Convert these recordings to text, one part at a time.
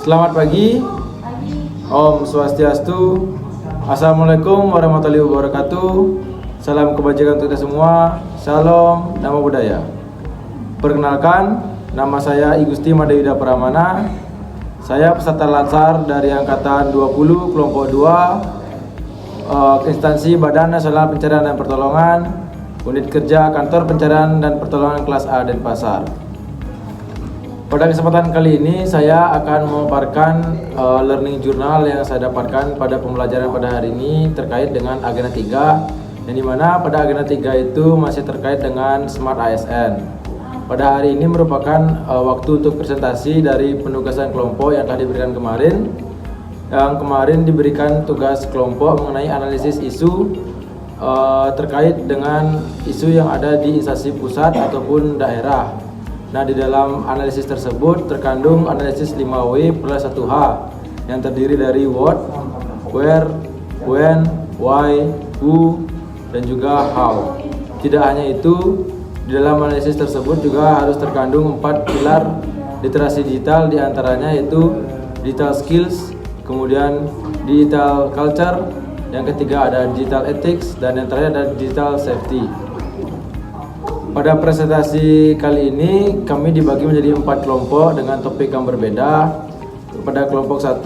Selamat pagi. Om Swastiastu. Assalamualaikum warahmatullahi wabarakatuh. Salam kebajikan untuk kita semua. Shalom, Namo Buddhaya. Perkenalkan, nama saya I Gusti Madayuda Pramana. Saya peserta Latsar dari angkatan 20 kelompok 2 instansi Badan Nasional Pencarian dan Pertolongan, unit kerja Kantor Pencarian dan Pertolongan kelas A Denpasar. Pada kesempatan kali ini saya akan memaparkan learning journal yang saya dapatkan pada pembelajaran pada hari ini terkait dengan agenda 3, yang dimana pada agenda 3 itu masih terkait dengan Smart ASN. Pada hari ini merupakan waktu untuk presentasi dari penugasan kelompok yang telah diberikan kemarin. Yang kemarin diberikan tugas kelompok mengenai analisis isu terkait dengan isu yang ada di instansi pusat ataupun daerah. Nah, di dalam analisis tersebut terkandung analisis 5W plus 1H yang terdiri dari what, where, when, why, who, dan juga how. Tidak hanya itu, di dalam analisis tersebut juga harus terkandung 4 pilar literasi digital, diantaranya yaitu digital skills, kemudian digital culture, yang ketiga ada digital ethics, dan yang terakhir ada digital safety. Pada presentasi kali ini kami dibagi menjadi 4 kelompok dengan topik yang berbeda. Pada kelompok 1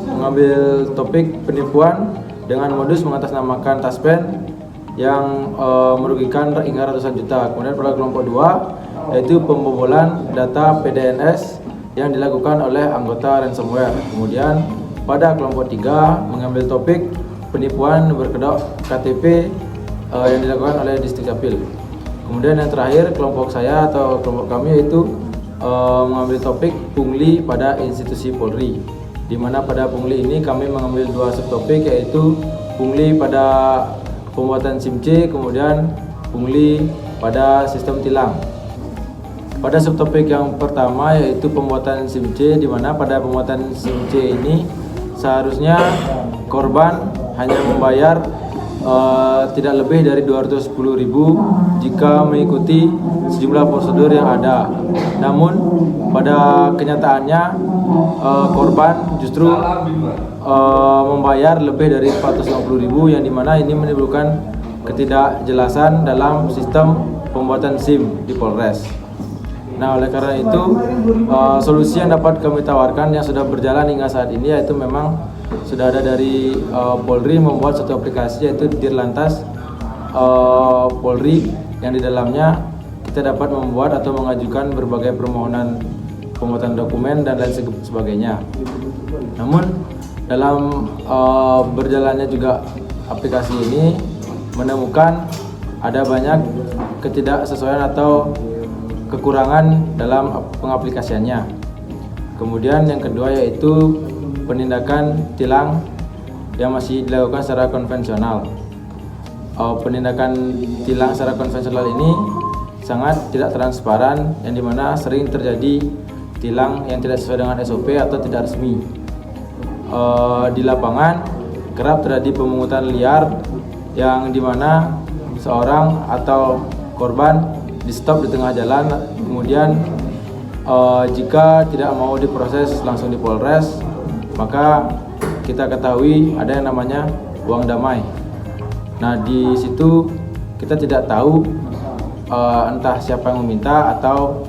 mengambil topik penipuan dengan modus mengatasnamakan taspen yang merugikan hingga ratusan juta. Kemudian pada kelompok 2 yaitu pembobolan data PDNS yang dilakukan oleh anggota ransomware. Kemudian pada kelompok 3 mengambil topik penipuan berkedok KTP yang dilakukan oleh Distrik Capil. Kemudian yang terakhir kelompok saya atau kelompok kami yaitu mengambil topik pungli pada institusi Polri, di mana pada pungli ini kami mengambil 2 subtopik, yaitu pungli pada pembuatan SIM C, kemudian pungli pada sistem tilang. Pada subtopik yang pertama yaitu pembuatan SIM C, di mana pada pembuatan SIM C ini seharusnya korban hanya membayar tidak lebih dari 210.000 jika mengikuti sejumlah prosedur yang ada. Namun pada kenyataannya korban justru membayar lebih dari 450.000, yang dimana ini menimbulkan ketidakjelasan dalam sistem pembuatan SIM di Polres. Nah, oleh karena itu solusi yang dapat kami tawarkan yang sudah berjalan hingga saat ini yaitu memang sudah ada dari Polri membuat satu aplikasi yaitu Dirlantas Polri, yang di dalamnya kita dapat membuat atau mengajukan berbagai permohonan pembuatan dokumen dan lain sebagainya. Namun dalam berjalannya juga aplikasi ini menemukan ada banyak ketidaksesuaian atau kekurangan dalam pengaplikasiannya. Kemudian yang kedua yaitu penindakan tilang yang masih dilakukan secara konvensional. Penindakan tilang secara konvensional ini sangat tidak transparan, yang dimana sering terjadi tilang yang tidak sesuai dengan SOP atau tidak resmi. Di lapangan kerap terjadi pemungutan liar yang dimana seorang atau korban di stop di tengah jalan, kemudian jika tidak mau diproses langsung di Polres, maka kita ketahui ada yang namanya uang damai. Nah, di situ kita tidak tahu entah siapa yang meminta atau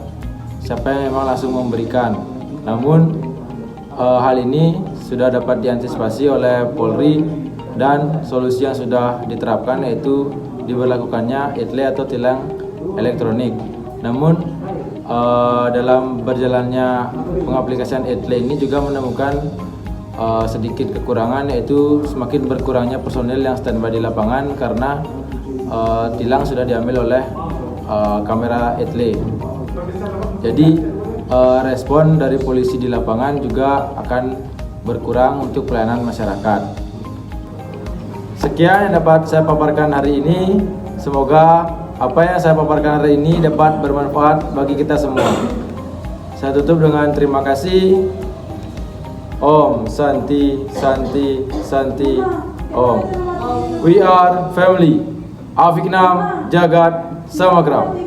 siapa yang memang langsung memberikan. Namun hal ini sudah dapat diantisipasi oleh Polri, dan solusi yang sudah diterapkan yaitu diberlakukannya ETLE atau tilang elektronik. Namun dalam berjalannya pengaplikasian ETLE ini juga menemukan sedikit kekurangan, yaitu semakin berkurangnya personil yang standby di lapangan karena tilang sudah diambil oleh kamera ETLE. Jadi respon dari polisi di lapangan juga akan berkurang untuk pelayanan masyarakat. Sekian yang dapat saya paparkan hari ini. Semoga apa yang saya paparkan hari ini dapat bermanfaat bagi kita semua. Saya tutup dengan terima kasih. Om Santi Santi Santi Om. We are family. Aviknam Jagat Samagram.